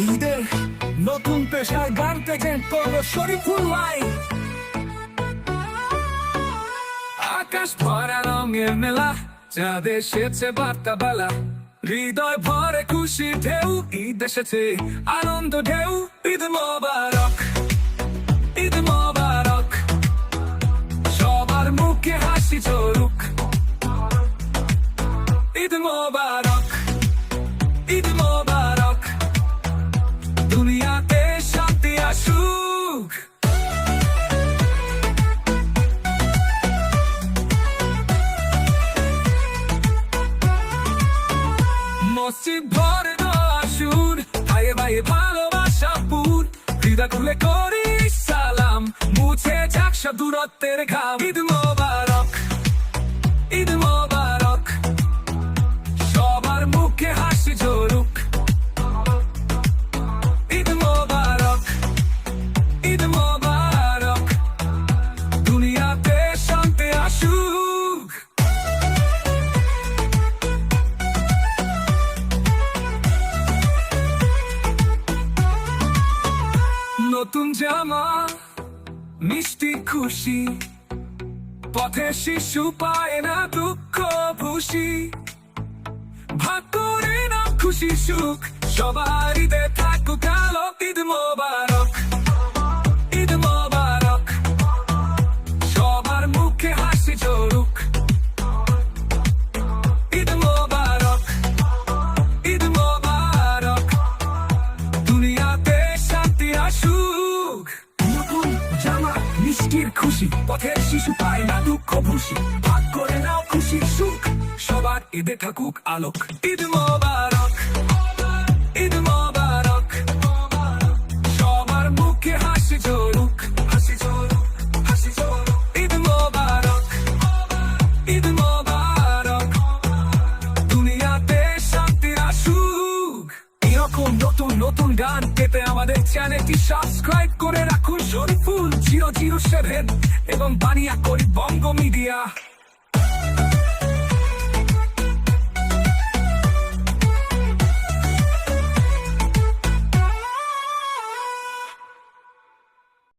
ঈদের নতুন পেশায় গান প্রেজেন্ট করলো শরীফুল ভাই। আকাশ ভরা রঙের মেলা, চাঁদ এসেছে বার্তা বেলা, হৃদয় ভরে খুশি ঢেউ, ঈদ এসেছে আনন্দ ঢেউ। ঈদ মোবারক, ঈদ মোবারক, সবার মুখে হাসি ঝরুক। ঈদ মোবারক, ঈদ মোবারক, দুনিয়াতে শান্তি আসুক। মসজিদ ভরে দোয়া সুর, ভাইয়ে ভাইয়ে ভালোবাসা পুর, হৃদয় খুলে করি সালাম, মুছে যাক সব দূরত্বের ঘাম। ঈদ মোবারক, ঈদ মোবারক, সবার মুখে হাসি ঝরুক। ঈদ মোবারক, ঈদ মোবারক, দুনিয়াতে শান্তি আসুক। নতুন জামা, মিষ্টি খুশি, পথে শিশু পায় না দুঃখ ভুষি, ভাগ করে না খুশি সুখ, সবার ঈদে থাকুক আলো। ঈদ মোবারক, ঈদ মোবারক, সবার মুখে হাসি ঝরুক। ঈদ মোবারক, ঈদ মোবারক, দুনিয়াতে শান্তি আসুক। নতুন জামা, মিষ্টির খুশি, পথের শিশু পায় না দুঃখ ভুষি, ভাগ করে নাও খুশি সুখ, সবার ঈদে থাকুক আলোক। ঈদ মোবারক, ঈদ মোবারক, সবার মুখে হাসি ঝরুক, হাসি ঝরুক, হাসি ঝরুক। ঈদ মোবারক, ঈদ মোবারক, দুনিয়াতে শান্তি আসুক। এরকম নতুন নতুন গান পেতে আমাদের চ্যানেলটি সাবস্ক্রাইব করে রাখুন। শরীফুল 007 এবং বানিয়া করি বঙ্গ মিডিয়া।